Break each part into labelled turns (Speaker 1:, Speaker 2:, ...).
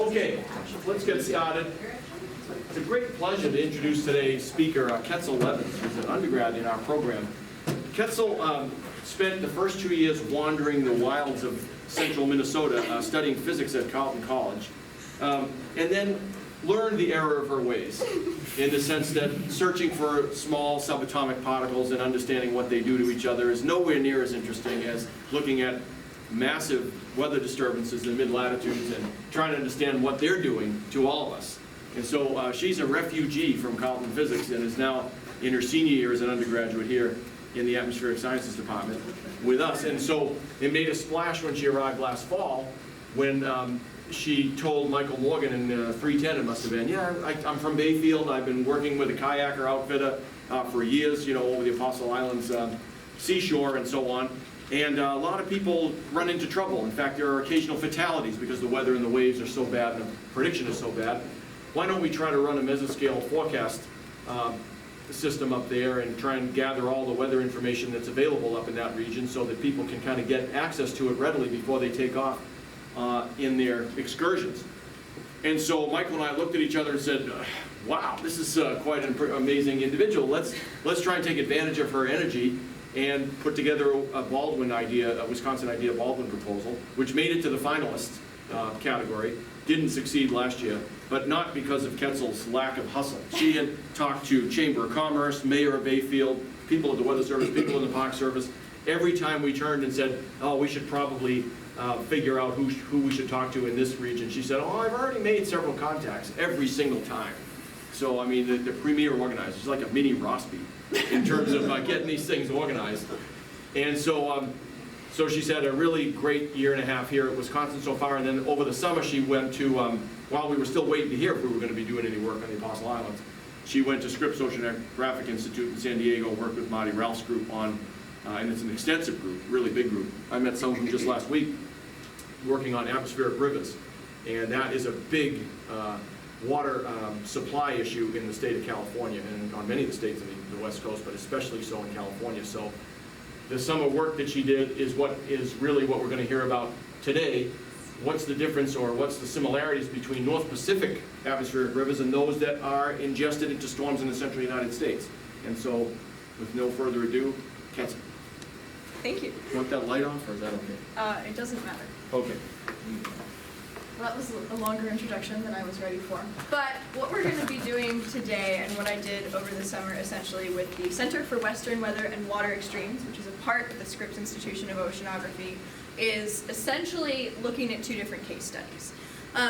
Speaker 1: Okay, let's get started. It's a great pleasure to introduce today's speaker, Ketzel Levens, who's an undergrad in our program. Ketzel spent the first 2 years wandering the wilds of central Minnesota, studying physics at Carleton College, and then learned the error of her ways, in the sense that searching for small subatomic particles and understanding what they do to each other is nowhere near as interesting as looking at massive weather disturbances in mid-latitudes and trying to understand what they're doing to all of us. And so she's a refugee from Carleton Physics and is now in her senior year as an undergraduate here in the Atmospheric Sciences Department with us. And so it made a splash when she arrived last fall when she told Michael Morgan in 310, it must have been, yeah, I'm from Bayfield. I've been working with a kayaker outfitter for years, you know, over the Apostle Islands seashore and so on. And a lot of people run into trouble. In fact, there are occasional fatalities because the weather and the waves are so bad and the prediction is so bad. Why don't we try to run a mesoscale forecast system up there and try and gather all the weather information that's available up in that region so that people can kind of get access to it readily before they take off in their excursions. And so Michael and I looked at each other and said, wow, this is quite an amazing individual. Let's try and take advantage of her energy and put together a Baldwin idea, a Wisconsin Idea Baldwin proposal, which made it to the finalist category. Didn't succeed last year, but not because of Ketzel's lack of hustle. She had talked to Chamber of Commerce, Mayor of Bayfield, people at the Weather Service, people in the Park Service. Every time we turned and said, oh, we should probably figure out who we should talk to in this region, she said, oh, I've already made several contacts every single time. So, I mean, the premier organizer, she's like a mini Rossby in terms of getting these things organized. And so, so she's had a really great year and a half here at Wisconsin so far, and then over the summer she went to, while we were still waiting to hear if we were going to be doing any work on the Apostle Islands, she went to Scripps Oceanographic Institute in San Diego, worked with Marty Ralph's group on, and it's an extensive group, really big group. I met some of them just last week, working on atmospheric rivers, and that is a big water supply issue in the state of California and on many of the states in the West Coast, but especially so in California. So the summer work that she did is really what we're going to hear about today. What's the difference or what's the similarities between North Pacific atmospheric rivers and those that are ingested into storms in the central United States? And so, with no further ado, Ketzel.
Speaker 2: Thank you.
Speaker 1: You want that light off, or is that okay?
Speaker 2: It doesn't matter.
Speaker 1: Okay.
Speaker 2: Well, that was a longer introduction than I was ready for. But what we're going to be doing today, and what I did over the summer essentially with the Center for Western Weather and Water Extremes, which is a part of the Scripps Institution of Oceanography, is essentially looking at two different case studies.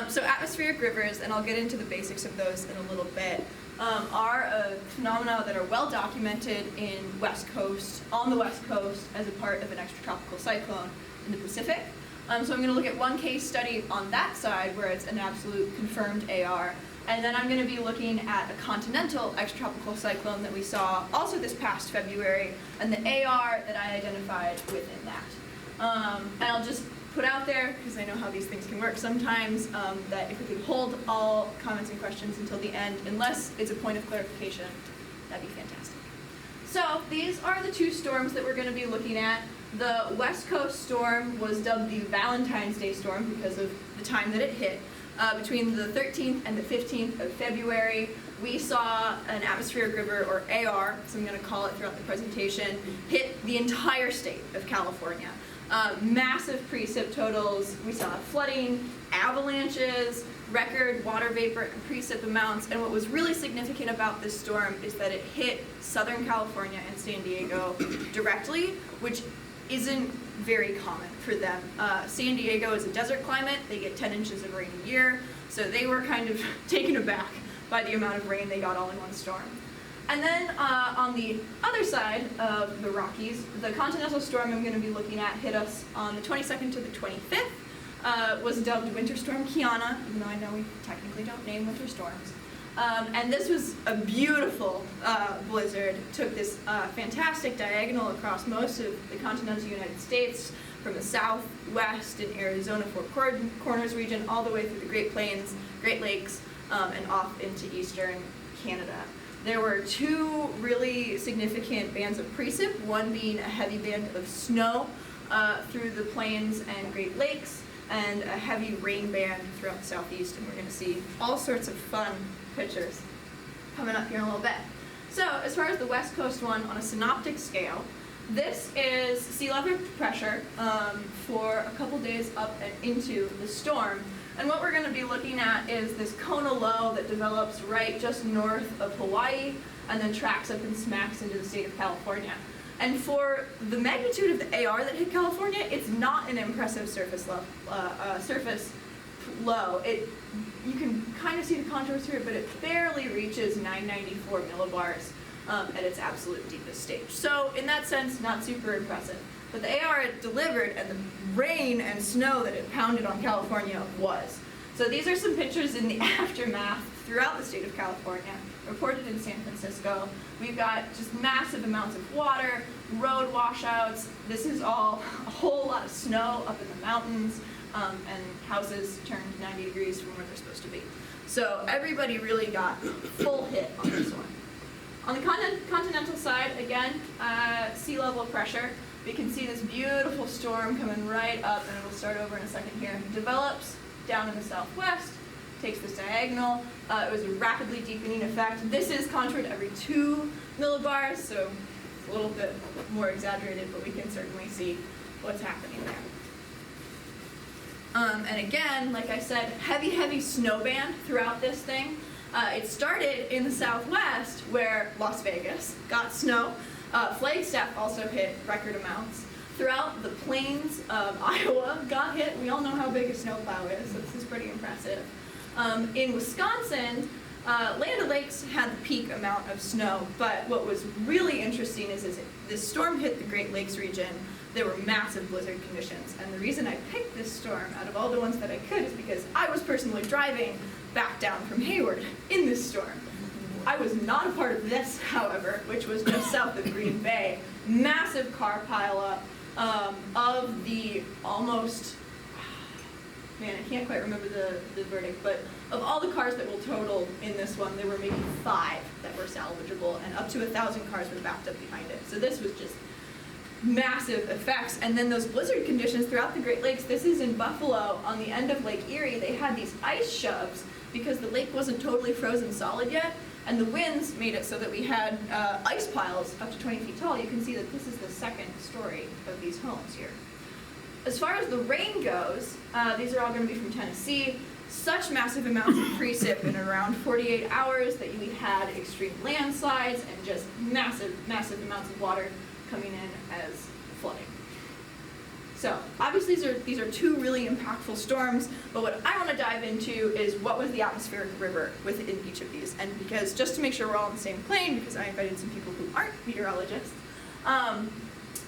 Speaker 2: So atmospheric rivers, and I'll get into the basics of those in a little bit, are a phenomena that are well documented on the West Coast as a part of an extratropical cyclone in the Pacific. So I'm going to look at one case study on that side where it's an absolute confirmed AR, and then I'm going to be looking at a continental extratropical cyclone that we saw also this past February, and the AR that I identified within that. And I'll just put out there, because I know how these things can work sometimes, that if we could hold all comments and questions until the end, unless it's a point of clarification, that'd be fantastic. So these are the two storms that we're going to be looking at. The West Coast storm was dubbed the Valentine's Day storm because of the time that it hit. Between the 13th and the 15th of February, we saw an atmospheric river, or AR, so I'm going to call it throughout the presentation, hit the entire state of California. Massive precip totals. We saw flooding, avalanches, record water vapor and precip amounts, and what was really significant about this storm is that it hit Southern California and San Diego directly, which isn't very common for them. San Diego is a desert climate. They get 10 inches of rain a year, so they were kind of taken aback by the amount of rain they got all in one storm. And then on the other side of the Rockies, the continental storm I'm going to be looking at hit us on the 22nd to the 25th, was dubbed Winter Storm Kiana, even though I know we technically don't name winter storms. And this was a beautiful blizzard. Took this fantastic diagonal across most of the continental United States, from the southwest in Arizona, Four Corners region, all the way through the Great Plains, Great Lakes, and off into eastern Canada. There were two really significant bands of precip, one being a heavy band of snow through the plains and Great Lakes, and a heavy rain band throughout the southeast, and we're going to see all sorts of fun pictures coming up here in a little bit. So as far as the West Coast one, on a synoptic scale, this is sea level pressure for a couple days up and into the storm. And what we're going to be looking at is this Kona low that develops right just north of Hawaii and then tracks up and smacks into the state of California. And for the magnitude of the AR that hit California, it's not an impressive surface low. You can kind of see the contours here, but it barely reaches 994 millibars at its absolute deepest stage. So in that sense, not super impressive. But the AR it delivered and the rain and snow that it pounded on California was. So these are some pictures in the aftermath throughout the state of California, reported in San Francisco. We've got just massive amounts of water, road washouts. This is all a whole lot of snow up in the mountains, and houses turned 90 degrees from where they're supposed to be. So everybody really got full hit on this one. On the continental side, again, sea level pressure. We can see this beautiful storm coming right up, and it'll start over in a second here. Develops down in the southwest, takes this diagonal. It was a rapidly deepening effect. This is contoured every 2 millibars, so it's a little bit more exaggerated, but we can certainly see what's happening there. And again, like I said, heavy snow band throughout this thing. It started in the southwest, where Las Vegas got snow. Flagstaff also hit record amounts. Throughout the plains of Iowa got hit. We all know how big a snowplow is, so this is pretty impressive. In Wisconsin, Land O'Lakes had the peak amount of snow, but what was really interesting is this storm hit the Great Lakes region. There were massive blizzard conditions, and the reason I picked this storm out of all the ones that I could is because I was personally driving back down from Hayward in this storm. I was not a part of this, however, which was just south of Green Bay. Massive car pileup of the almost, man, I can't quite remember the verdict, but of all the cars that were totaled in this one, there were maybe 5 that were salvageable, and up to 1,000 cars were backed up behind it. So this was just massive effects. And then those blizzard conditions throughout the Great Lakes. This is in Buffalo on the end of Lake Erie. They had these ice shoves because the lake wasn't totally frozen solid yet, and the winds made it so that we had ice piles up to 20 feet tall. You can see that this is the second story of these homes here. As far as the rain goes, these are all going to be from Tennessee. Such massive amounts of precip in around 48 hours that we had extreme landslides and just massive amounts of water coming in as flooding. So obviously these are 2 really impactful storms, but what I want to dive into is what was the atmospheric river within each of these. And because just to make sure we're all on the same plane, because I invited some people who aren't meteorologists, an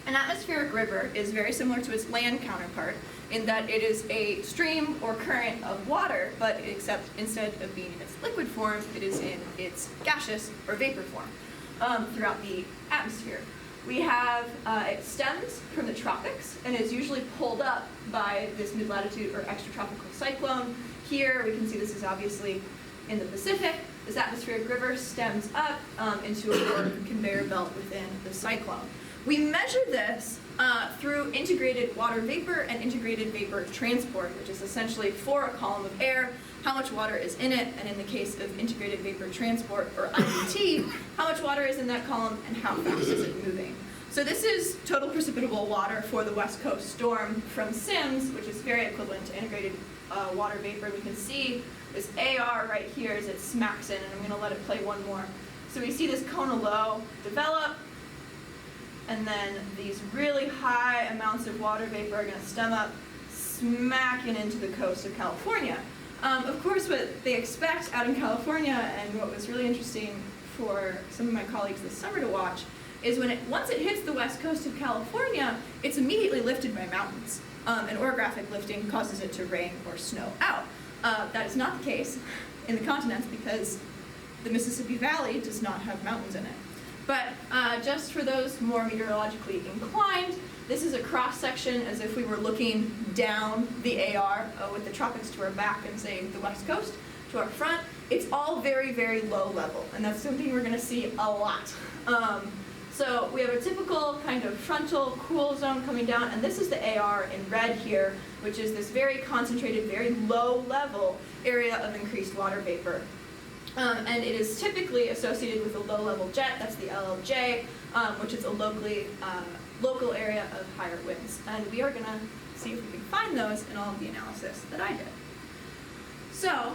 Speaker 2: atmospheric river is very similar to its land counterpart in that it is a stream or current of water, but except instead of being in its liquid form, it is in its gaseous or vapor form throughout the atmosphere. We have, it stems from the tropics and is usually pulled up by this mid-latitude or extratropical cyclone. Here we can see this is obviously in the Pacific. This atmospheric river stems up into a warm conveyor belt within the cyclone. We measure this through integrated water vapor and integrated vapor transport, which is essentially for a column of air, how much water is in it, and in the case of integrated vapor transport, or IVT, how much water is in that column and how fast is it moving. So this is total precipitable water for the West Coast storm from SIMS, which is very equivalent to integrated water vapor. We can see this AR right here as it smacks in, and I'm going to let it play one more. So we see this Kona low develop, and then these really high amounts of water vapor are going to stem up, smacking into the coast of California. Of course, what they expect out in California, and what was really interesting for some of my colleagues this summer to watch, is once it hits the west coast of California, it's immediately lifted by mountains. And orographic lifting causes it to rain or snow out. That is not the case in the continents because the Mississippi Valley does not have mountains in it. But just for those more meteorologically inclined, this is a cross-section as if we were looking down the AR with the tropics to our back and, say, the west coast to our front. It's all very, very low level, and that's something we're going to see a lot. So we have a typical kind of frontal cool zone coming down, and this is the AR in red here, which is this very concentrated, very low level area of increased water vapor. And it is typically associated with a low level jet, that's the LLJ, which is a local area of higher winds. And we are gonna see if we can find those in all of the analysis that I did. So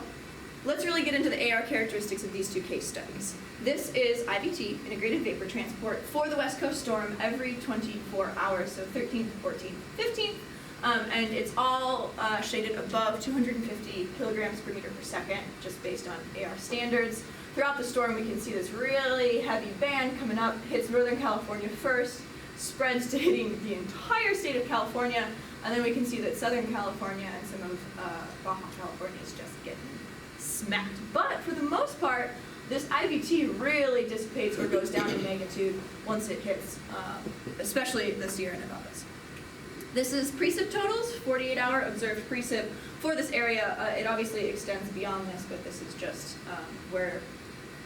Speaker 2: let's really get into the AR characteristics of these two case studies. This is IVT, Integrated Vapor Transport, for the West Coast storm every 24 hours, so 13th, 14th, 15th. And it's all shaded above 250 kilograms per meter per second, just based on AR standards. Throughout the storm, we can see this really heavy band coming up, hits Northern California first, spreads to hitting the entire state of California, and then we can see that Southern California and some of Baja California is just getting smacked. But for the most part, this IVT really dissipates or goes down in magnitude once it hits, especially the Sierra Nevadas. This is precip totals, 48-hour observed precip for this area. It obviously extends beyond this, but this is just where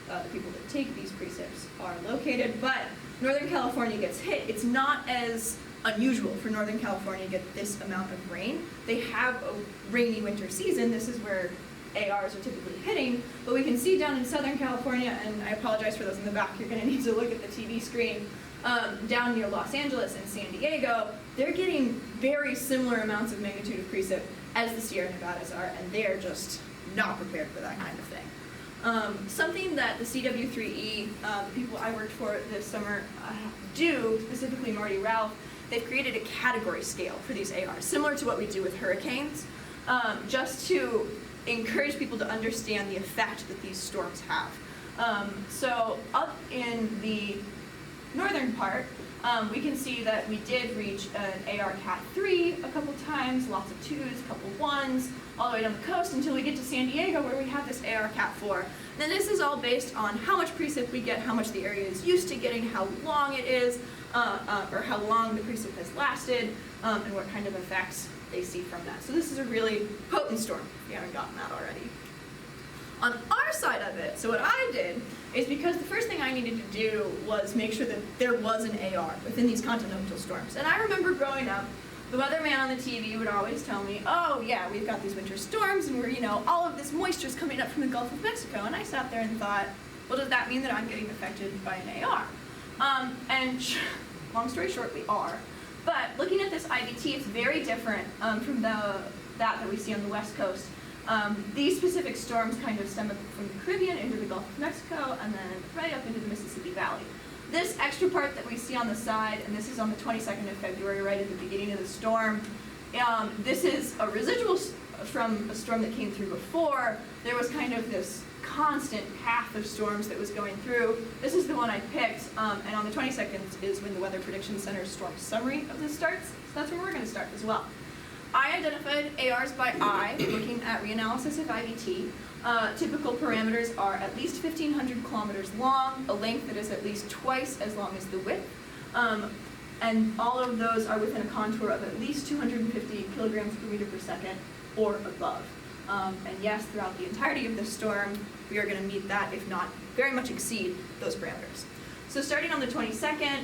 Speaker 2: the people that take these precips are located. But Northern California gets hit. It's not as unusual for Northern California to get this amount of rain. They have a rainy winter season. This is where ARs are typically hitting, but we can see down in Southern California, and I apologize for those in the back, you're going to need to look at the TV screen, down near Los Angeles and San Diego, they're getting very similar amounts of magnitude of precip as the Sierra Nevadas are, and they're just not prepared for that kind of thing. Something that the CW3E, the people I worked for this summer, do, specifically Marty Ralph, they've created a category scale for these ARs, similar to what we do with hurricanes, just to encourage people to understand the effect that these storms have. So up in the northern part, we can see that we did reach an AR Cat 3 a couple times, lots of 2s, a couple 1s, all the way down the coast until we get to San Diego where we have this AR Cat 4. Then this is all based on how much precip we get, how much the area is used to getting, how long it is, or how long the precip has lasted, and what kind of effects they see from that. So this is a really potent storm, if you haven't gotten that already. On our side of it, so what I did is, because the first thing I needed to do was make sure that there was an AR within these continental storms. And I remember growing up, the weatherman on the TV would always tell me, oh yeah, we've got these winter storms and we're, all of this moisture's coming up from the Gulf of Mexico. And I sat there and thought, well, does that mean that I'm getting affected by an AR? Long story short, we are. But looking at this IVT, it's very different from that we see on the West Coast. These specific storms kind of stem up from the Caribbean into the Gulf of Mexico and then right up into the Mississippi Valley. This extra part that we see on the side, and this is on the 22nd of February, right at the beginning of the storm, this is a residual from a storm that came through before. There was kind of this constant path of storms that was going through. This is the one I picked, and on the 22nd is when the Weather Prediction Center's storm summary of this starts, so that's where we're going to start as well. I identified ARs by eye, looking at reanalysis of IVT. Typical parameters are at least 1,500 kilometers long, a length that is at least twice as long as the width, and all of those are within a contour of at least 250 kilograms per meter per second or above. And yes, throughout the entirety of the storm, we are going to meet that, if not very much exceed those parameters. So starting on the 22nd,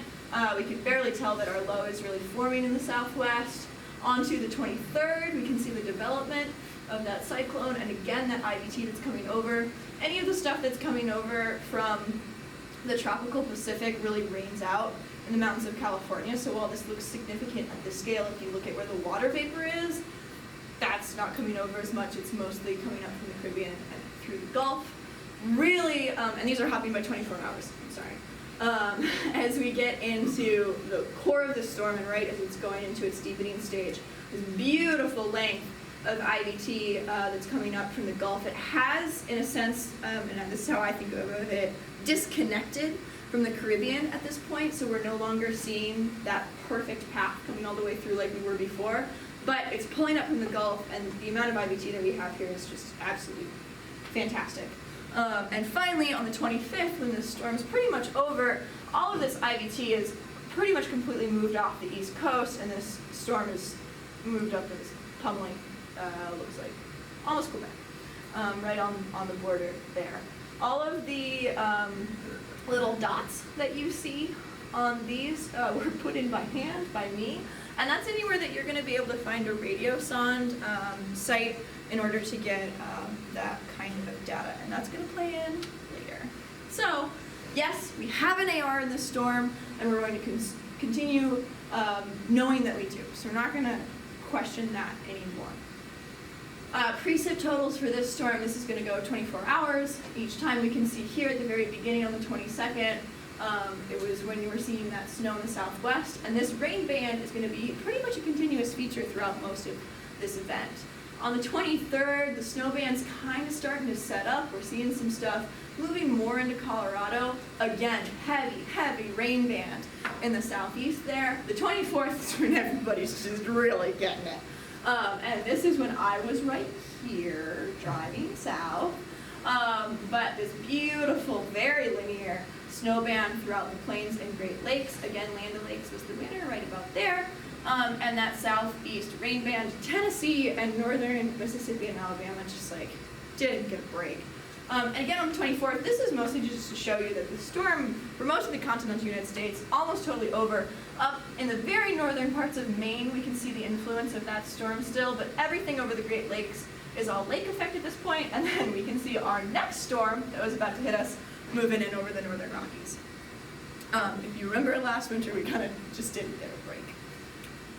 Speaker 2: we can barely tell that our low is really forming in the southwest. Onto the 23rd, we can see the development of that cyclone, and again, that IVT that's coming over. Any of the stuff that's coming over from the tropical Pacific really rains out in the mountains of California, so while this looks significant at this scale, if you look at where the water vapor is, that's not coming over as much. It's mostly coming up from the Caribbean and through the Gulf. Really, and these are happening by 24 hours, I'm sorry. As we get into the core of the storm and right as it's going into its deepening stage, this beautiful length of IVT that's coming up from the Gulf. It has, in a sense, and this is how I think of it, disconnected from the Caribbean at this point, so we're no longer seeing that perfect path coming all the way through like we were before, but it's pulling up from the Gulf, and the amount of IVT that we have here is just absolutely fantastic. And finally, on the 25th, when the storm's pretty much over, all of this IVT is pretty much completely moved off the East Coast, and this storm is moved up and is pummeling, looks like, almost Quebec, right on the border there. All of the little dots that you see on these were put in by hand by me, and that's anywhere that you're going to be able to find a radiosonde site in order to get that kind of data, and that's going to play in later. So, yes, we have an AR in this storm, and we're going to continue knowing that we do. So we're not going to question that anymore. Precip totals for this storm, this is going to go 24 hours. Each time we can see here at the very beginning on the 22nd, it was when you were seeing that snow in the southwest. And this rain band is going to be pretty much a continuous feature throughout most of this event. On the 23rd, the snow band's kind of starting to set up. We're seeing some stuff moving more into Colorado. Again, heavy rain band in the southeast there. The 24th is when everybody's just really getting it. And this is when I was right here driving south. But this beautiful, very linear snow band throughout the plains and Great Lakes. Again, Land O'Lakes was the winner right about there. And that southeast rain band, Tennessee and northern Mississippi and Alabama just like didn't get a break. And again on the 24th, this is mostly just to show you that the storm for most of the continental United States almost totally over. Up in the very northern parts of Maine, we can see the influence of that storm still, but everything over the Great Lakes is all lake effect at this point, and then we can see our next storm that was about to hit us moving in over the northern Rockies. If you remember last winter, we kind of just didn't get a break,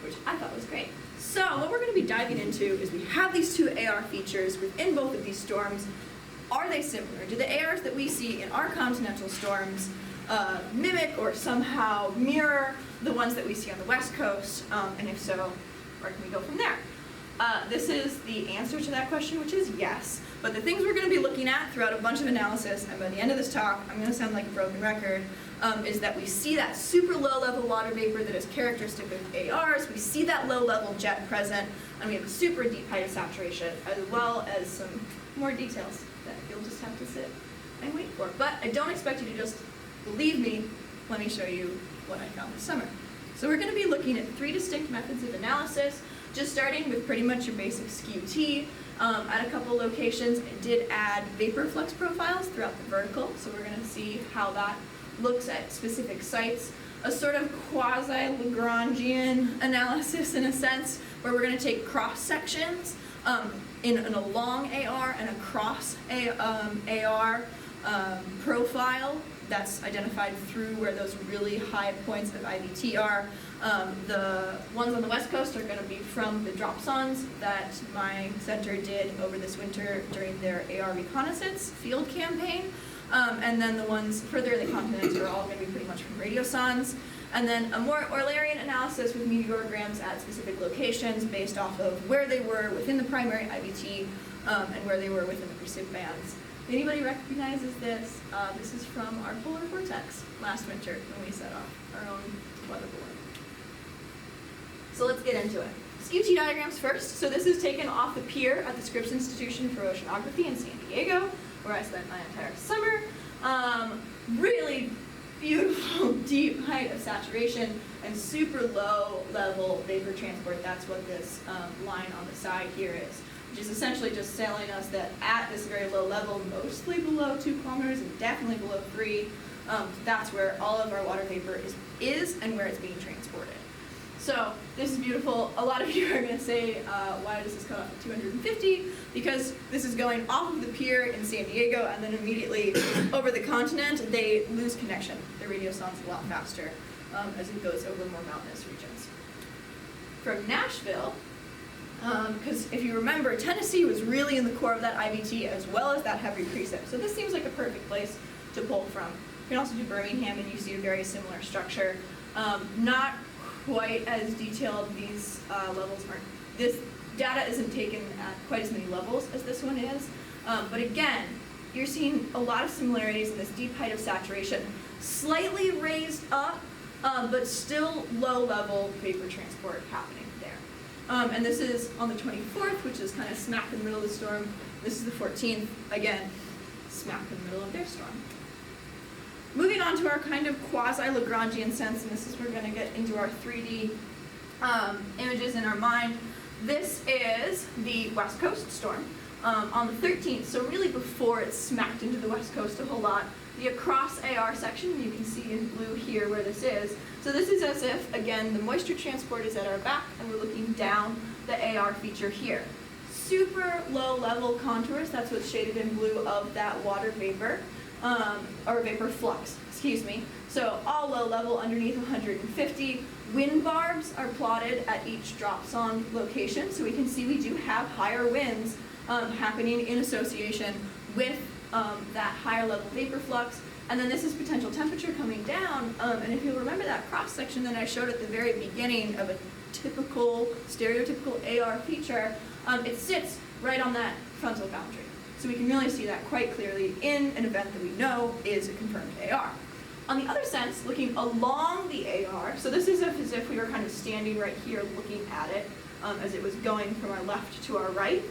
Speaker 2: which I thought was great. So what we're going to be diving into is we have these two AR features within both of these storms. Are they similar? Do the ARs that we see in our continental storms mimic or somehow mirror the ones that we see on the West Coast? And if so, where can we go from there? This is the answer to that question, which is yes. But the things we're going to be looking at throughout a bunch of analysis, and by the end of this talk, I'm going to sound like a broken record, is that we see that super low-level water vapor that is characteristic of ARs, we see that low-level jet present, and we have a super deep height of saturation, as well as some more details that you'll just have to sit and wait for. But I don't expect you to just believe me. Let me show you what I found this summer. So we're going to be looking at 3 distinct methods of analysis, just starting with pretty much your basic skew-T. At a couple locations, I did add vapor flux profiles throughout the vertical, so we're going to see how that looks at specific sites. A sort of quasi-Lagrangian analysis in a sense, where we're going to take cross sections in a long AR and a cross AR profile that's identified through where those really high points of IVT are. The ones on the West Coast are going to be from the dropsondes that my center did over this winter during their AR reconnaissance field campaign. And then the ones further in the continent are all going to be pretty much from radiosondes. And then a more Eulerian analysis with meteorograms at specific locations based off of where they were within the primary IVT and where they were within the precip bands. If anybody recognizes this, this is from our polar vortex last winter when we set off our own weather balloon. So let's get into it. Skew-T diagrams first. So this is taken off the pier at the Scripps Institution for Oceanography in San Diego, where I spent my entire summer. Really beautiful, deep height of saturation and super low level vapor transport. That's what this line on the side here is, which is essentially just telling us that at this very low level, mostly below 2 kilometers and definitely below 3, that's where all of our water vapor is and where it's being transported. So this is beautiful. A lot of you are going to say, why does this cut off at 250? Because this is going off of the pier in San Diego and then immediately over the continent, they lose connection. The radiosonde's a lot faster as it goes over more mountainous regions. From Nashville, because if you remember, Tennessee was really in the core of that IVT as well as that heavy precip. So this seems like a perfect place to pull from. You can also do Birmingham and you see a very similar structure. Not quite as detailed, these levels aren't, this data isn't taken at quite as many levels as this one is, but again, you're seeing a lot of similarities in this deep height of saturation, slightly raised up, but still low level vapor transport happening there. And this is on the 24th, which is kind of smack in the middle of the storm. This is the 14th, again, smack in the middle of their storm. Moving on to our kind of quasi-Lagrangian sense, and this is where we're going to get into our 3D images in our mind. This is the West Coast storm on the 13th, so really before it smacked into the West Coast a whole lot. the across AR section, you can see in blue here where this is. So this is as if, again, the moisture transport is at our back and we're looking down the AR feature here. Super low level contours, that's what's shaded in blue of that water vapor, or vapor flux, excuse me. So all low level underneath 150. Wind barbs are plotted at each drop zone location, so we can see we do have higher winds happening in association with that higher level vapor flux. And then this is potential temperature coming down, and if you'll remember that cross section that I showed at the very beginning of a typical, stereotypical AR feature, it sits right on that frontal boundary. So we can really see that quite clearly in an event that we know is a confirmed AR. On the other sense, looking along the AR, so this is as if we were kind of standing right here looking at it as it was going from our left to our right.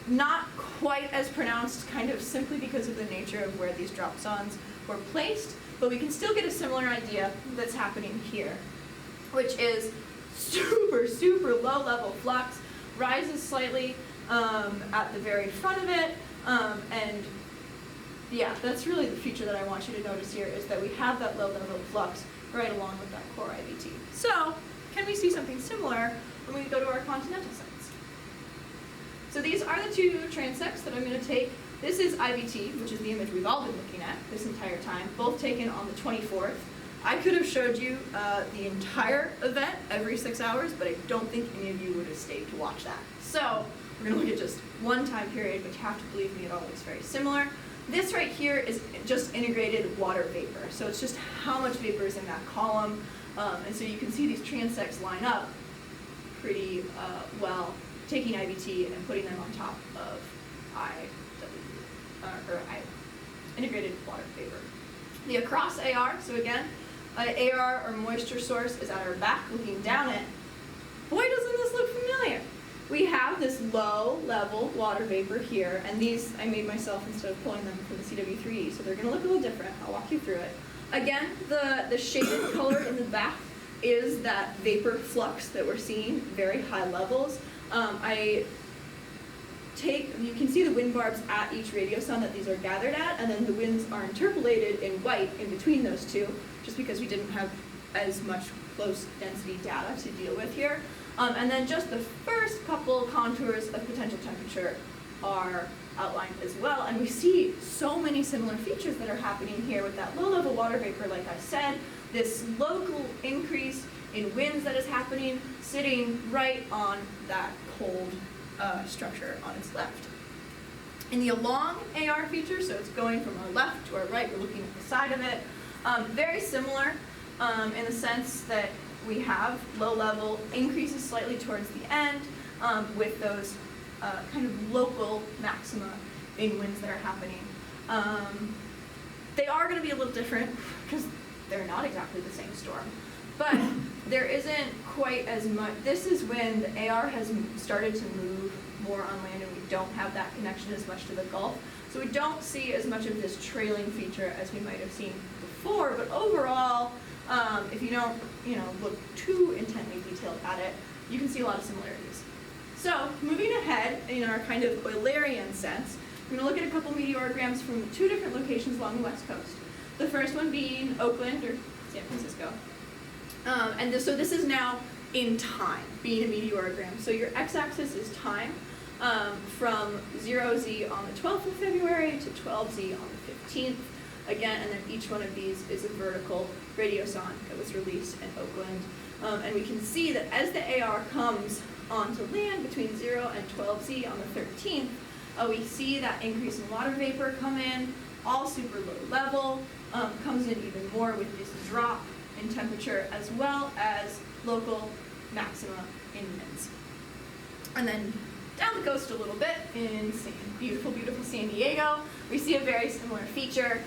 Speaker 2: Not quite as pronounced, kind of simply because of the nature of where these drop zones were placed, but we can still get a similar idea that's happening here, which is super, super low level flux, rises slightly at the very front of it, and yeah, that's really the feature that I want you to notice here, is that we have that low level flux right along with that core IVT. So, can we see something similar when we go to our continental sites? So these are the two transects that I'm going to take. This is IVT, which is the image we've all been looking at this entire time, both taken on the 24th. I could have showed you the entire event every 6 hours, but I don't think any of you would have stayed to watch that. So we're going to look at just one time period, but you have to believe me, it all looks very similar. This right here is just integrated water vapor. So it's just how much vapor is in that column. And so you can see these transects line up pretty well, taking IVT and putting them on top of integrated water vapor. The across AR, so again, AR or moisture source is at our back looking down it. Boy, doesn't this look familiar. We have this low level water vapor here, and these I made myself instead of pulling them from the CW3E, so they're going to look a little different. I'll walk you through it. Again, the shaded color in the back is that vapor flux that we're seeing, very high levels. You can see the wind barbs at each radiosonde that these are gathered at, and then the winds are interpolated in white in between those two, just because we didn't have as much close density data to deal with here. And then just the first couple contours of potential temperature are outlined as well, and we see so many similar features that are happening here with that low-level water vapor, like I said, this local increase in winds that is happening, sitting right on that cold structure on its left. In the along AR feature, so it's going from our left to our right, we're looking at the side of it, very similar in the sense that we have low level increases slightly towards the end with those kind of local maxima in winds that are happening. They are going to be a little different because they're not exactly the same storm. But there isn't quite as much. This is when the AR has started to move more on land and we don't have that connection as much to the Gulf. So we don't see as much of this trailing feature as we might have seen before. But overall, if you don't look too intently detailed at it, you can see a lot of similarities. So moving ahead in our kind of Eulerian sense, we're going to look at a couple meteorograms from two different locations along the west coast. The first one being Oakland or San Francisco. So this is now in time, being a meteorogram. So your x-axis is time from 0Z on the 12th of February to 12Z on the 15th. Again, and then each one of these is a vertical radiosonde that was released in Oakland. And we can see that as the AR comes onto land between 0 and 12Z on the 13th, we see that increase in water vapor come in, all super low level, comes in even more with this drop in temperature as well as local maxima in winds. And then down the coast a little bit in beautiful, beautiful San Diego, we see a very similar feature.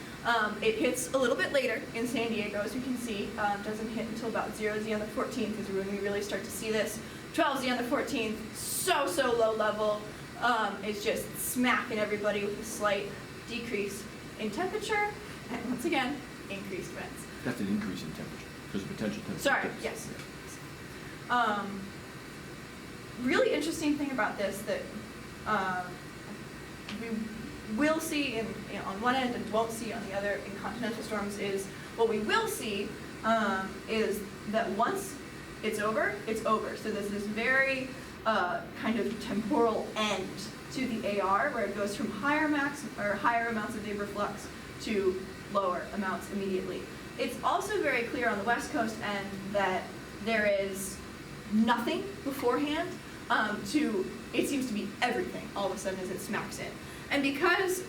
Speaker 2: It hits a little bit later in San Diego, as you can see. Doesn't hit until about 0Z on the 14th is when we really start to see this. 12Z on the 14th, so low level. It's just smacking everybody with a slight decrease in temperature, and once again, increased winds.
Speaker 3: That's an increase in temperature. There's a potential temperature.
Speaker 2: Sorry, yes. Really interesting thing about this that will see on one end and won't see on the other in continental storms is, what we will see is that once it's over, it's over. So there's this very kind of temporal end to the AR, where it goes from higher amounts of vapor flux to lower amounts immediately. It's also very clear on the West Coast end that there is nothing beforehand it seems to be everything all of a sudden as it smacks in. And because,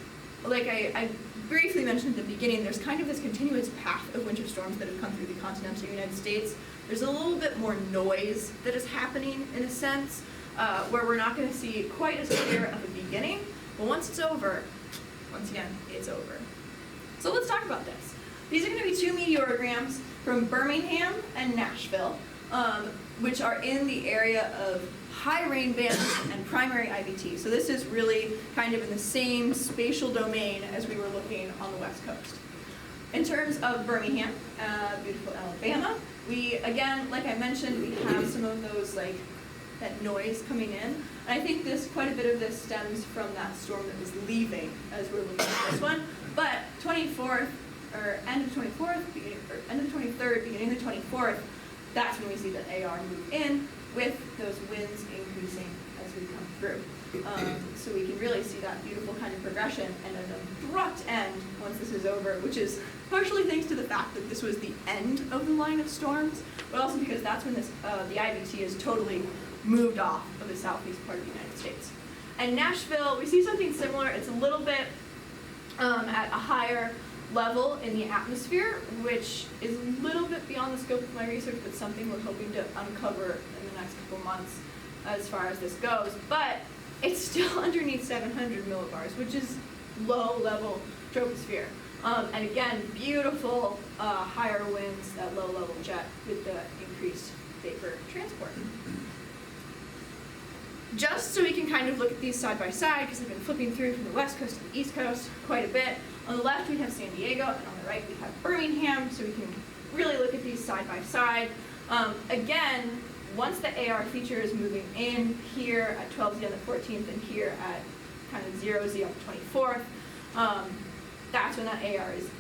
Speaker 2: like I briefly mentioned at the beginning, there's kind of this continuous path of winter storms that have come through the continental United States, there's a little bit more noise that is happening in a sense, where we're not going to see quite as clear of a beginning, but once it's over, once again, it's over. So let's talk about this. These are going to be two meteorograms from Birmingham and Nashville, which are in the area of high rain bands and primary IVT. So this is really kind of in the same spatial domain as we were looking on the West Coast. In terms of Birmingham, beautiful Alabama, we, again, like I mentioned, we have some of those, that noise coming in. And I think quite a bit of this stems from that storm that was leaving as we're looking at this one. But 24th, or end of 24th, end of the 23rd, beginning of the 24th, that's when we see that AR move in with those winds increasing as we come through. So we can really see that beautiful kind of progression and an abrupt end once this is over, which is partially thanks to the fact that this was the end of the line of storms, but also because that's when the IVT is totally moved off of the southeast part of the United States. And Nashville, we see something similar. It's a little bit at a higher level in the atmosphere, which is a little bit beyond the scope of my research, but something we're hoping to uncover in the next couple months as far as this goes. But it's still underneath 700 millibars, which is low-level troposphere. And again, beautiful higher winds, that low-level jet with the increased vapor transport. Just so we can kind of look at these side by side, because I've been flipping through from the West Coast to the East Coast quite a bit. On the left, we have San Diego, and on the right, we have Birmingham, so we can really look at these side by side. Again, once the AR feature is moving in here at 12Z on the 14th and here at kind of 0Z on the 24th, that's when that AR is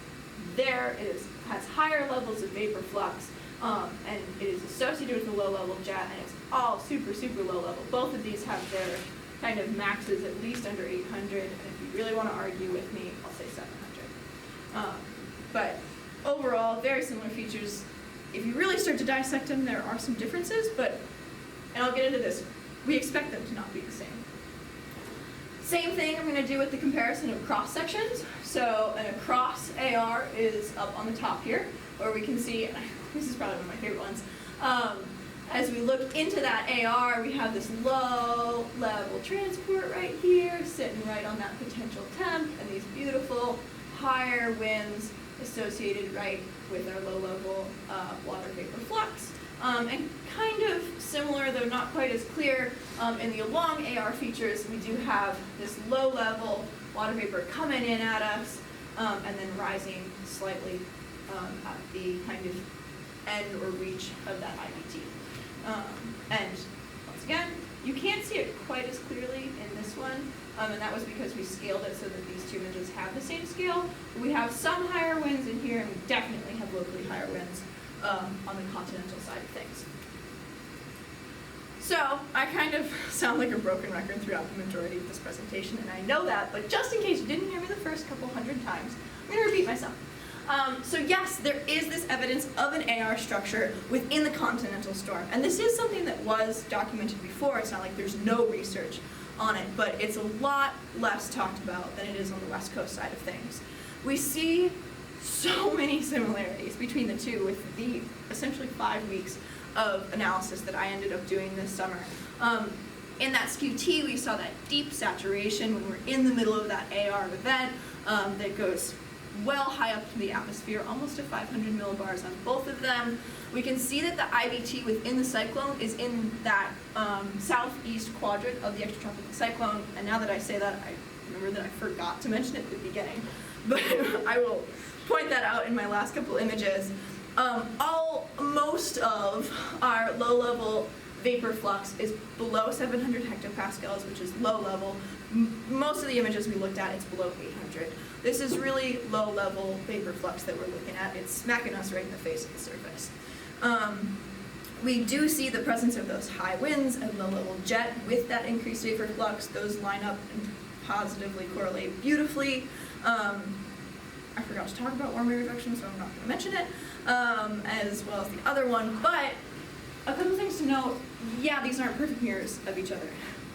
Speaker 2: there. It has higher levels of vapor flux, and it is associated with a low-level jet, and it's all super, super low level. Both of these have their kind of maxes at least under 800, and if you really want to argue with me, I'll say 700. But overall, very similar features. If you really start to dissect them, there are some differences, and I'll get into this, we expect them to not be the same. Same thing I'm going to do with the comparison of cross sections. So an across AR is up on the top here, where we can see, and this is probably one of my favorite ones, as we look into that AR, we have this low-level transport right here, sitting right on that potential temp, and these beautiful higher winds associated right with our low-level water vapor flux. And kind of similar, though not quite as clear, in the long AR features, we do have this low-level water vapor coming in at us, and then rising slightly at the kind of end or reach of that IVT. And once again, you can't see it quite as clearly in this one, and that was because we scaled it so that these two images have the same scale. We have some higher winds in here, and we definitely have locally higher winds on the continental side of things. So I kind of sound like a broken record throughout the majority of this presentation, and I know that, but just in case you didn't hear me the first couple hundred times, I'm going to repeat myself. So yes, there is this evidence of an AR structure within the continental storm, and this is something that was documented before. It's not like there's no research on it, but it's a lot less talked about than it is on the West Coast side of things. We see so many similarities between the two with the essentially 5 weeks of analysis that I ended up doing this summer. In that SKU-T, we saw that deep saturation when we're in the middle of that AR event that goes well high up to the atmosphere, almost to 500 millibars on both of them. We can see that the IVT within the cyclone is in that southeast quadrant of the extratropical cyclone, and now that I say that, I remember that I forgot to mention it at the beginning, but I will point that out in my last couple images. Most of our low-level vapor flux is below 700 hectopascals, which is low level, most of the images we looked at, it's below 800. This is really low-level vapor flux that we're looking at. It's smacking us right in the face of the surface. We do see the presence of those high winds and low-level jet with that increased vapor flux. Those line up and positively correlate beautifully. I forgot to talk about warm air reduction, so I'm not going to mention it, as well as the other one. But a couple things to note. Yeah, these aren't perfect mirrors of each other.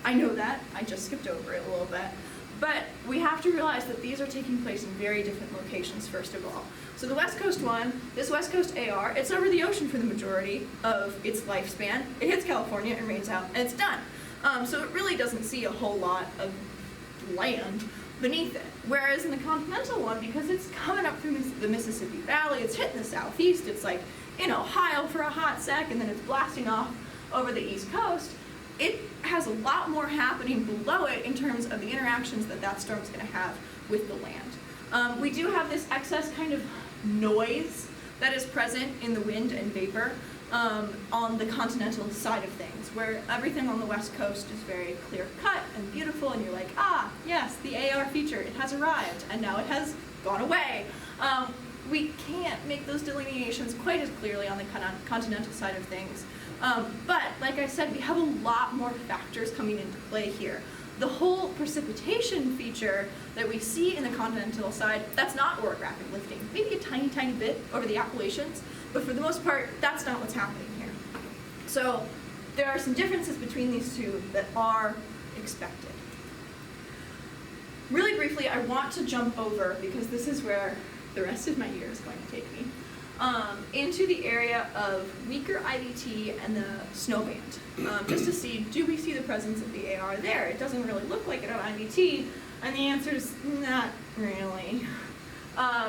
Speaker 2: I know that. I just skipped over it a little bit. But we have to realize that these are taking place in very different locations, first of all. So the West Coast one, this West Coast AR, it's over the ocean for the majority of its lifespan. It hits California and rains out, and it's done. So it really doesn't see a whole lot of land beneath it. Whereas in the continental one, because it's coming up through the Mississippi Valley, it's hitting the southeast, it's like in Ohio for a hot sec, and then it's blasting off over the East Coast, it has a lot more happening below it in terms of the interactions that that storm's going to have with the land. We do have this excess kind of noise that is present in the wind and vapor on the continental side of things, where everything on the West Coast is very clear-cut and beautiful, and you're like, ah, yes, the AR feature, it has arrived, and now it has gone away. We can't make those delineations quite as clearly on the continental side of things. But, like I said, we have a lot more factors coming into play here. The whole precipitation feature that we see in the continental side, that's not orographic lifting. Maybe a tiny, tiny bit over the Appalachians, but for the most part, that's not what's happening here. So there are some differences between these two that are expected. Really briefly, I want to jump over, because this is where the rest of my year is going to take me, into the area of weaker IVT and the snowband, just to see, do we see the presence of the AR there? It doesn't really look like it on IVT, and the answer is not really.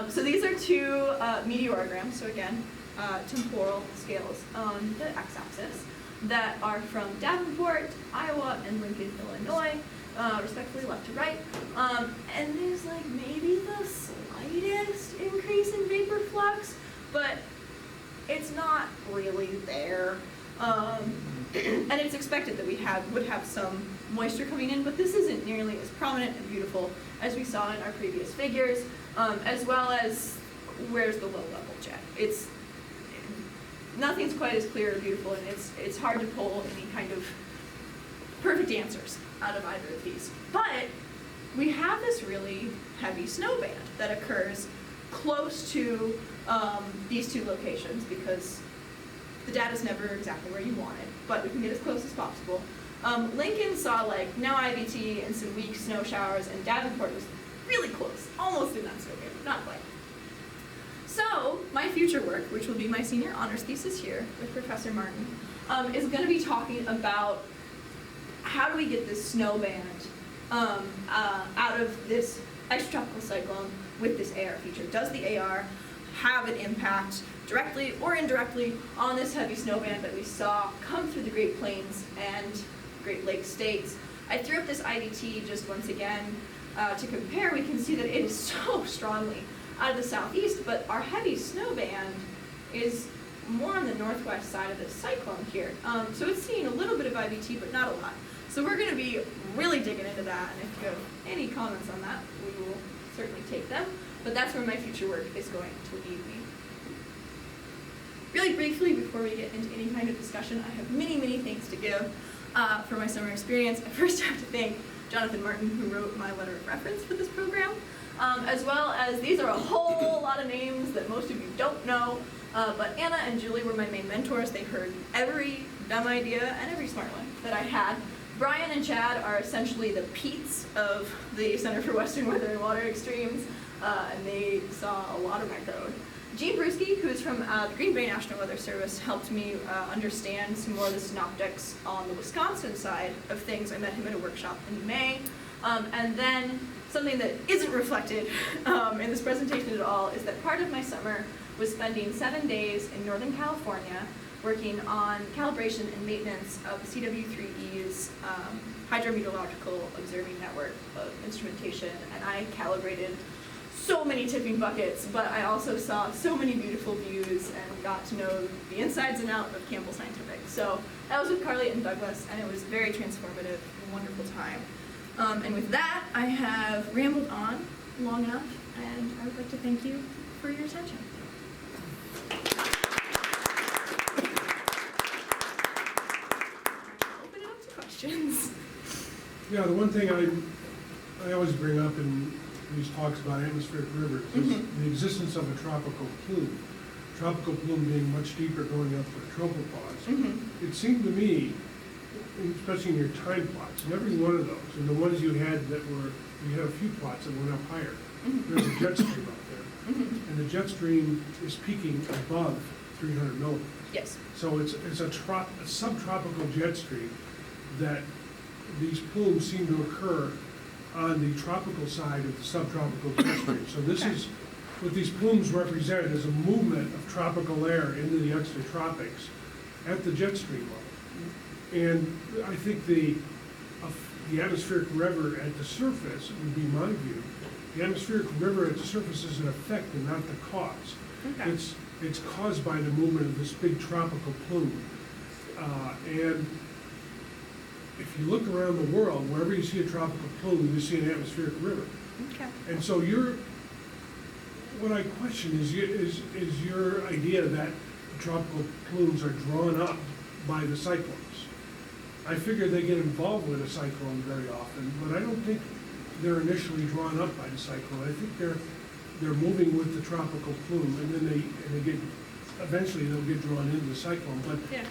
Speaker 2: So these are two meteorograms, so again, temporal scales on the x-axis, that are from Davenport, Iowa, and Lincoln, Illinois, respectively left to right. And there's like maybe the slightest increase in vapor flux, but it's not really there. And it's expected that we would have some moisture coming in, but this isn't nearly as prominent and beautiful as we saw in our previous figures, as well as where's the low-level jet. Nothing's quite as clear or beautiful, and it's hard to pull any kind of perfect answers out of either of these. But we have this really heavy snow band that occurs close to these two locations, because the data's never exactly where you want it, but we can get as close as possible. Lincoln saw like no IVT and some weak snow showers, and Davenport was really close, almost in that snow band, not quite. So my future work, which will be my senior honors thesis here with Professor Martin, is going to be talking about how do we get this snow band out of this extratropical cyclone with this AR feature. Does the AR have an impact directly or indirectly on this heavy snow band that we saw come through the Great Plains and Great Lakes states? I threw up this IVT just once again to compare. We can see that it is so strongly out of the southeast, but our heavy snow band is more on the northwest side of the cyclone here. So it's seeing a little bit of IVT, but not a lot. So we're going to be really digging into that, and if you have any comments on that, we will certainly take them. But that's where my future work is going to lead me. Really briefly, before we get into any kind of discussion, I have many, many things to give for my summer experience. I first have to thank Jonathan Martin, who wrote my letter of reference for this program, as well as these are a whole lot of names that most of you don't know, but Anna and Julie were my main mentors. They heard every dumb idea and every smart one that I had. Brian and Chad are essentially the Pete's of the Center for Western Weather and Water Extremes, and they saw a lot of my code. Gene Bruschi, who is from the Green Bay National Weather Service, helped me understand some more of the synoptics on the Wisconsin side of things. I met him at a workshop in May. And then something that isn't reflected in this presentation at all is that part of my summer was spending 7 days in Northern California working on calibration and maintenance of the CW3E's hydrometeorological observing network of instrumentation, and I calibrated so many tipping buckets, but I also saw so many beautiful views and got to know the insides and out of Campbell Scientific. So that was with Carly and Douglas, and it was very transformative and wonderful time. And with that, I have rambled on long enough, and I would like to thank you for your attention. Open it up to questions.
Speaker 4: Yeah, the one thing I always bring up in these talks about atmospheric rivers is the existence of a tropical plume. Tropical plume being much deeper going up to the tropopause. It seemed to me, especially in your time plots, in every one of those, and the ones you had you had a few plots that went up higher. There's a jet stream up there. And the jet stream is peaking above 300 millimeters.
Speaker 2: Yes.
Speaker 4: So it's a subtropical jet stream that these plumes seem to occur on the tropical side of the subtropical jet stream. So this is, what these plumes represent is a movement of tropical air into the extratropics at the jet stream level. And I think the atmospheric river at the surface would be my view. The atmospheric river at the surface is an effect and not the cause.
Speaker 2: Okay.
Speaker 4: It's caused by the movement of this big tropical plume. And if you look around the world, wherever you see a tropical plume, you see an atmospheric river.
Speaker 2: Okay.
Speaker 4: And so what I question is your idea that the tropical plumes are drawn up by the cyclones. I figure they get involved with a cyclone very often, but I don't think they're initially drawn up by the cyclone. I think they're moving with the tropical plume, and then eventually they'll get drawn into the cyclone. But
Speaker 2: Yeah.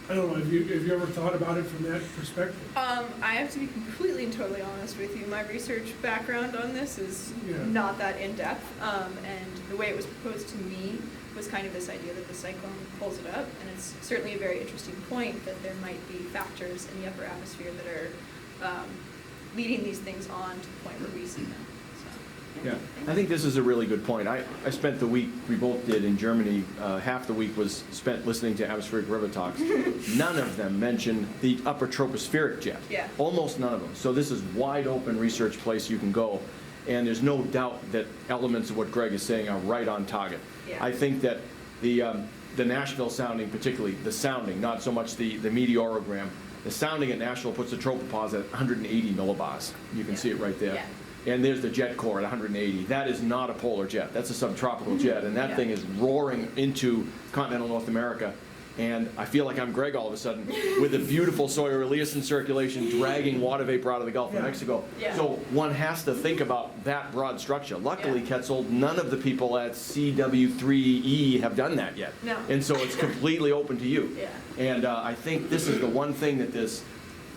Speaker 4: I don't know, have you ever thought about it from that perspective?
Speaker 2: I have to be completely and totally honest with you. My research background on this is not that in-depth, and the way it was proposed to me was kind of this idea that the cyclone pulls it up, and it's certainly a very interesting point that there might be factors in the upper atmosphere that are leading these things on to the point where we see them. So,
Speaker 3: Yeah, I think this is a really good point. I spent the week, we both did in Germany, half the week was spent listening to atmospheric river talks. None of them mentioned the upper tropospheric jet.
Speaker 2: Yeah.
Speaker 3: Almost none of them. So this is wide open research place you can go. And there's no doubt that elements of what Greg is saying are right on target.
Speaker 2: Yeah.
Speaker 3: I think that the Nashville sounding, particularly the sounding, not so much the meteorogram, the sounding at Nashville puts the tropopause at 180 millibars. You can see it right there.
Speaker 2: Yeah.
Speaker 3: And there's the jet core at 180. That is not a polar jet. That's a subtropical jet. And that
Speaker 2: Yeah.
Speaker 3: thing is roaring into continental North America. And I feel like I'm Greg all of a sudden with the beautiful Sawyer Elias circulation dragging water vapor out of the Gulf of Mexico.
Speaker 2: Yeah.
Speaker 3: So one has to think about that broad structure. Luckily, Ketzel, none of the people at CW3E have done that yet.
Speaker 2: No.
Speaker 3: And so it's completely open to you.
Speaker 2: Yeah.
Speaker 3: And I think this is the one thing that this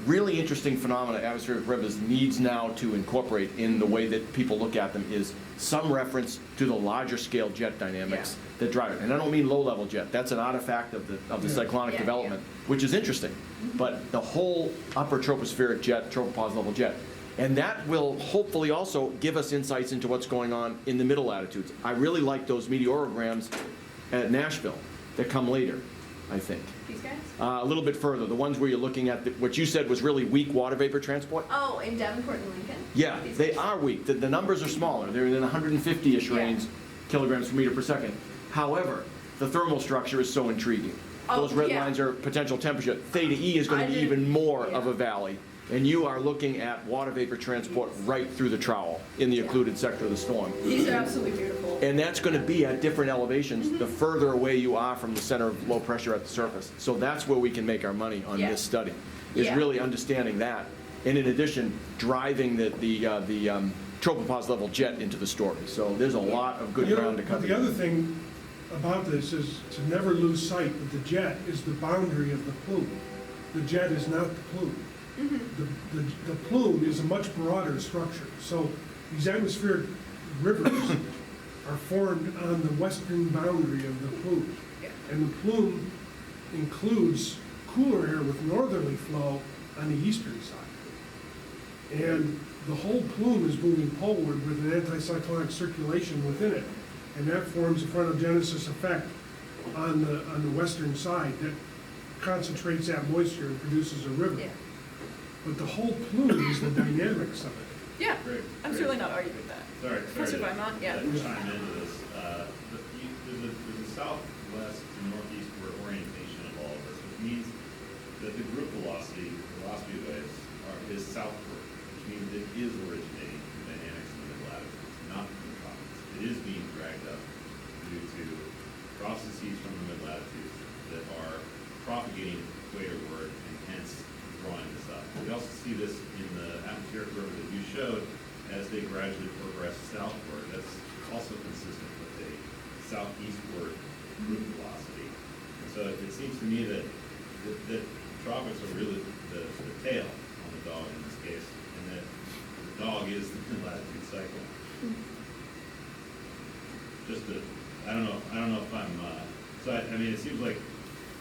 Speaker 3: really interesting phenomena, atmospheric rivers, needs now to incorporate in the way that people look at them is some reference to the larger scale jet dynamics that drive it. And I don't mean low-level jet. That's an artifact of the cyclonic development, which is interesting. But the whole upper tropospheric jet, tropopause level jet, and that will hopefully also give us insights into what's going on in the middle latitudes. I really like those meteorograms at Nashville that come later, I think.
Speaker 2: These guys?
Speaker 3: A little bit further, the ones where you're looking at what you said was really weak water vapor transport.
Speaker 2: Oh, in Davenport and Lincoln?
Speaker 3: Yeah,
Speaker 2: These
Speaker 3: they
Speaker 2: guys?
Speaker 3: are weak. The numbers are smaller. They're in the 150-ish range kilograms per meter per second. However, the thermal structure is so intriguing.
Speaker 2: Oh,
Speaker 3: Those red
Speaker 2: yeah.
Speaker 3: lines are potential temperature. Theta E is going to be even more of a valley. And you are looking at water vapor transport right through the trowel in the occluded sector of the storm.
Speaker 2: These are absolutely beautiful.
Speaker 3: And that's going to be at different elevations the further away you are from the center of low pressure at the surface. So that's where we can make our money on this study, is really understanding that. And in addition, driving the tropopause level jet into the story. So there's a lot of good ground to
Speaker 4: But
Speaker 3: cover.
Speaker 4: the other thing about this is to never lose sight that the jet is the boundary of the plume. The jet is not the plume. The plume is a much broader structure. So these atmospheric rivers are formed on the western boundary of the plume. And the plume includes cooler air with northerly flow on the eastern side. And the whole plume is moving poleward with an anticyclonic circulation within it. And that forms a frontogenesis effect on the western side that concentrates that moisture and produces a river.
Speaker 2: Yeah.
Speaker 4: But the whole plume is the dynamics of it.
Speaker 2: Yeah.
Speaker 5: Great.
Speaker 2: I'm certainly not arguing with that.
Speaker 5: Sorry
Speaker 2: Professor
Speaker 5: to
Speaker 2: Weimont,
Speaker 5: chime into this. There's a southwest to northeastward orientation of all of this, which means that the group velocity of waves is southward. which means it is originating from dynamics in the mid-latitudes, not from the tropics. It is being dragged up due to processes from the mid-latitudes that are propagating equatorward and hence drawing this up. We also see this in the atmospheric river that you showed as they gradually progress southward. That's also consistent with a southeastward root velocity. And so it seems to me that the tropics are really the tail on the dog in this case, and that the dog is the mid-latitude cyclone. Just to, I don't know if I'm, I mean, it seems like,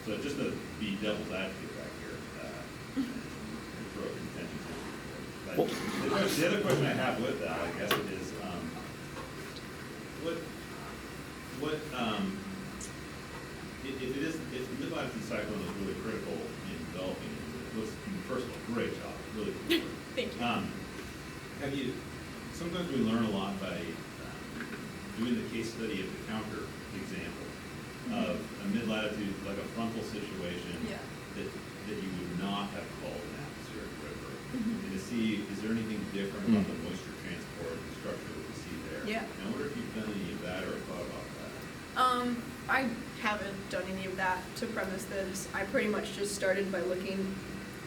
Speaker 5: so just to be devil's advocate back here, and throw a contention to it. But the other question I have with that, I guess, is, if the mid-latitude cyclone is really critical in developing, it looks, first of all, great job, really cool work.
Speaker 2: Thank you.
Speaker 5: Sometimes we learn a lot by doing the case study of the counter example of a mid-latitude, like a frontal situation that you would not have called an atmospheric river. And to see, is there anything different about the moisture transport and structure that we see there?
Speaker 2: Yeah.
Speaker 5: And I wonder if you've done any of that or thought about that.
Speaker 2: I haven't done any of that to premise this. I pretty much just started by looking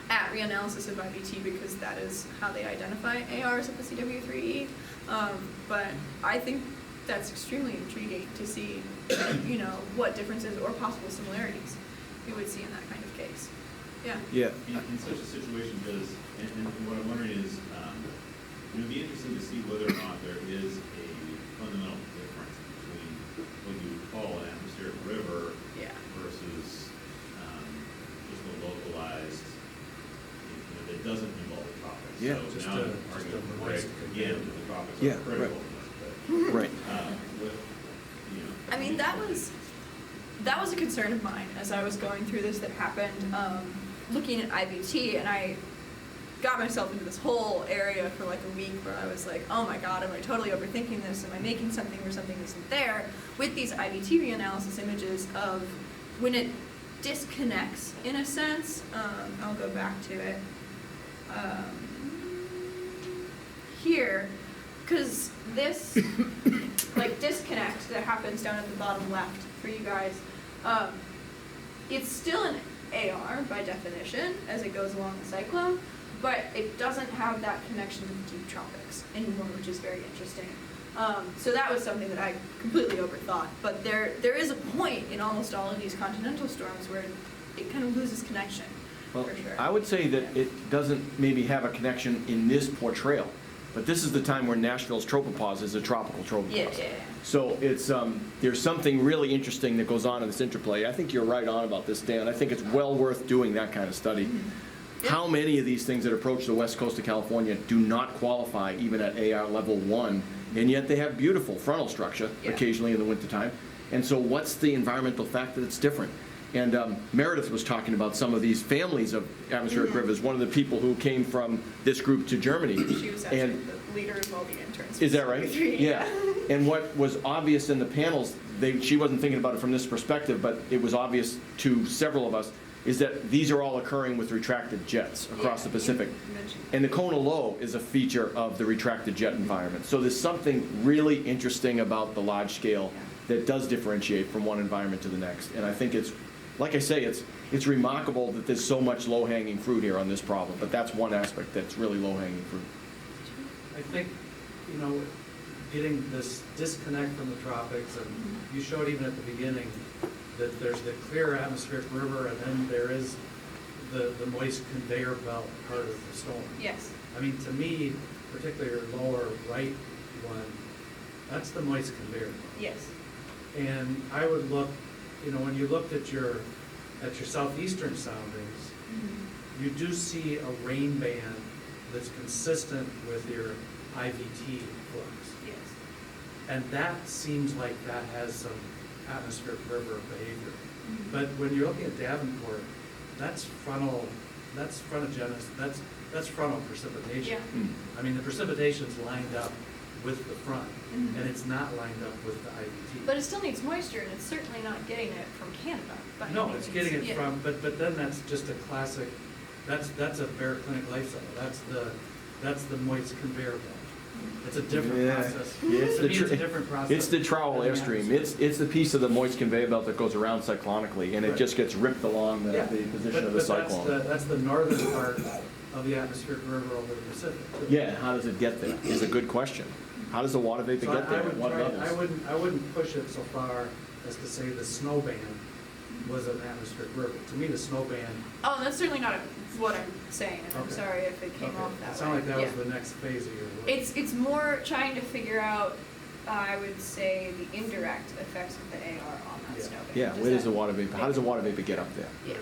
Speaker 2: at reanalysis of IVT because that is how they identify ARs at the CW3E. But I think that's extremely intriguing to see, you know, what differences or possible similarities we would see in that kind of case. Yeah.
Speaker 3: Yeah.
Speaker 5: In such a situation, and what I'm wondering is, it would be interesting to see whether or not there is a fundamental difference between what you would call an atmospheric river versus just a localized, that doesn't involve the tropics.
Speaker 3: Yeah.
Speaker 5: So
Speaker 6: Just
Speaker 5: now
Speaker 6: a-
Speaker 5: I'm
Speaker 6: just
Speaker 5: arguing
Speaker 6: a
Speaker 5: with
Speaker 6: moist
Speaker 5: Greg again that the tropics
Speaker 3: Yeah,
Speaker 5: are critical
Speaker 3: right.
Speaker 5: in this,
Speaker 3: Right.
Speaker 5: but,
Speaker 2: I mean, that was a concern of mine as I was going through this that happened, looking at IVT, and I got myself into this whole area for like a week where I was like, oh my god, am I totally overthinking this? Am I making something where something isn't there? With these IVT reanalysis images of when it disconnects, in a sense, I'll go back to it, here, because this like disconnect that happens down at the bottom left for you guys, it's still an AR by definition as it goes along the cyclone, but it doesn't have that connection to the deep tropics anymore, which is very interesting. So that was something that I completely overthought, but there is a point in almost all of these continental storms where it kind of loses connection,
Speaker 3: Well,
Speaker 2: for sure.
Speaker 3: I would say that it doesn't maybe have a connection in this portrayal, but this is the time where Nashville's tropopause is a tropical tropopause.
Speaker 2: Yeah.
Speaker 3: So it's, there's something really interesting that goes on in this interplay. I think you're right on about this, Dan. I think it's well worth doing that kind of study.
Speaker 2: Mm-hmm.
Speaker 3: How many of these things that approach the west coast of California do not qualify even at AR level 1, and yet they have beautiful frontal structure occasionally in the wintertime? And so what's the environmental fact that it's different? And Meredith was talking about some of these families of atmospheric rivers. One of the people who came from this group to Germany.
Speaker 2: She was actually
Speaker 3: And
Speaker 2: the leader of all the interns.
Speaker 3: is that right?
Speaker 2: Yeah.
Speaker 3: And what was obvious in the panels, she wasn't thinking about it from this perspective, but it was obvious to several of us, is that these are all occurring with retracted jets across the Pacific.
Speaker 2: You mentioned
Speaker 3: And the Kona Low is a feature of the retracted jet environment. So there's something really interesting about the large scale that does differentiate from one environment to the next. And I think it's, like I say, it's remarkable that there's so much low-hanging fruit here on this problem, but that's one aspect that's really low-hanging fruit.
Speaker 6: I think, you know, getting this disconnect from the tropics, and you showed even at the beginning that there's the clear atmospheric river, and then there is the moist conveyor belt part of the storm.
Speaker 2: Yes.
Speaker 6: I mean, to me, particularly your lower right one, that's the moist conveyor belt.
Speaker 2: Yes.
Speaker 6: And I would look, you know, when you looked at your southeastern soundings, you do see a rain band that's consistent with your IVT flux.
Speaker 2: Yes.
Speaker 6: And that seems like that has some atmospheric river behavior. But when you're looking at Davenport, that's frontal precipitation.
Speaker 2: Yeah.
Speaker 6: I mean, the precipitation's lined up with the front, and it's not lined up with the IVT.
Speaker 2: But it still needs moisture, and it's certainly not getting it from Canada. by
Speaker 6: No,
Speaker 2: any
Speaker 6: it's
Speaker 2: means.
Speaker 6: getting it
Speaker 2: Yeah.
Speaker 6: from, but then that's just a classic, that's a baroclinic life cycle. That's that's the moist conveyor belt. It's a different
Speaker 3: Yeah.
Speaker 6: process.
Speaker 3: Yeah, it's
Speaker 6: To
Speaker 3: the
Speaker 6: me, it's a
Speaker 3: tr-
Speaker 6: different process.
Speaker 3: It's the trowel
Speaker 6: than the
Speaker 3: airstream.
Speaker 6: atmosphere.
Speaker 3: It's the piece of the moist conveyor belt that goes around cyclonically, and it
Speaker 6: Right.
Speaker 3: just gets ripped along the
Speaker 6: Yeah.
Speaker 3: position of the
Speaker 6: But
Speaker 3: cyclone.
Speaker 6: that's the northern part of the atmospheric river over the Pacific. too.
Speaker 3: Yeah, how does it get there is a good question. How does the water vapor
Speaker 6: So
Speaker 3: get there?
Speaker 6: I
Speaker 3: At
Speaker 6: would
Speaker 3: what
Speaker 6: try,
Speaker 3: levels?
Speaker 6: I wouldn't push it so far as to say the snow band was an atmospheric river. To me, the snow band.
Speaker 2: Oh, that's certainly not what I'm saying, and I'm
Speaker 6: Okay.
Speaker 2: sorry if it came
Speaker 6: Okay.
Speaker 2: off that way.
Speaker 6: It sounded like that
Speaker 2: Yeah.
Speaker 6: was the next phase of your work.
Speaker 2: It's more trying to figure out, I would say, the indirect effects of the AR on that
Speaker 6: Yeah.
Speaker 2: snow band.
Speaker 3: Yeah, where does the
Speaker 2: that-
Speaker 3: water vapor, how does the water vapor get up there?
Speaker 2: Yeah,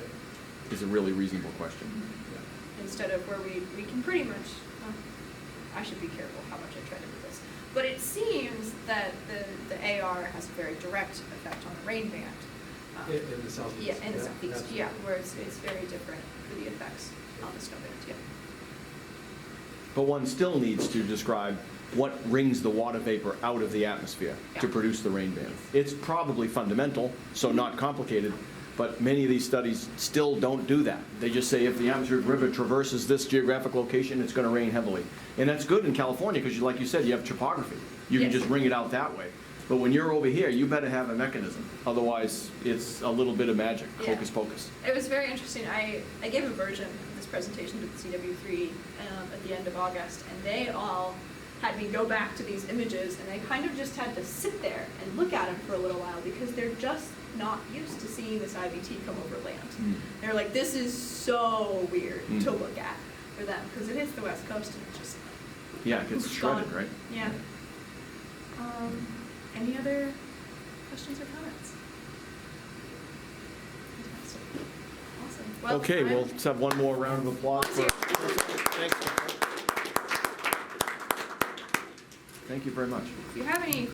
Speaker 3: Is a really reasonable question.
Speaker 2: instead of where we can pretty much, I should be careful how much I try to do this. But it seems that the AR has a very direct effect on the rain band.
Speaker 6: In the southeast.
Speaker 2: Yeah, in the southeast,
Speaker 6: absolutely.
Speaker 2: yeah, where it's very different for the effects on the snow band, yeah.
Speaker 3: But one still needs to describe what wrings the water vapor out of the atmosphere to
Speaker 2: Yeah.
Speaker 3: produce the rain band. It's probably fundamental, so not complicated, but many of these studies still don't do that. They just say if the atmospheric river traverses this geographic location, it's going to rain heavily. And that's good in California because, like you said, you have topography. You can
Speaker 2: Yes.
Speaker 3: just wring it out that way. But when you're over here, you better have a mechanism. Otherwise, it's a little bit of magic,
Speaker 2: Yeah.
Speaker 3: hocus pocus.
Speaker 2: It was very interesting. I gave a version of this presentation to the CW3 at the end of August, and they all had me go back to these images, and I kind of just had to sit there and look at them for a little while because they're just not used to seeing this IVT come over land.
Speaker 3: Mm.
Speaker 2: They're like, this is so weird
Speaker 3: Mm.
Speaker 2: to look at for them because it hits the West Coast and it's just
Speaker 3: Yeah, it gets
Speaker 2: It's
Speaker 3: shredded,
Speaker 2: gone.
Speaker 3: right?
Speaker 2: yeah. Any other questions or comments? Fantastic. Awesome. Well,
Speaker 3: Okay,
Speaker 2: I'm-
Speaker 3: we'll just have one more round of applause for. Thanks. Thank you very much.
Speaker 2: If you have any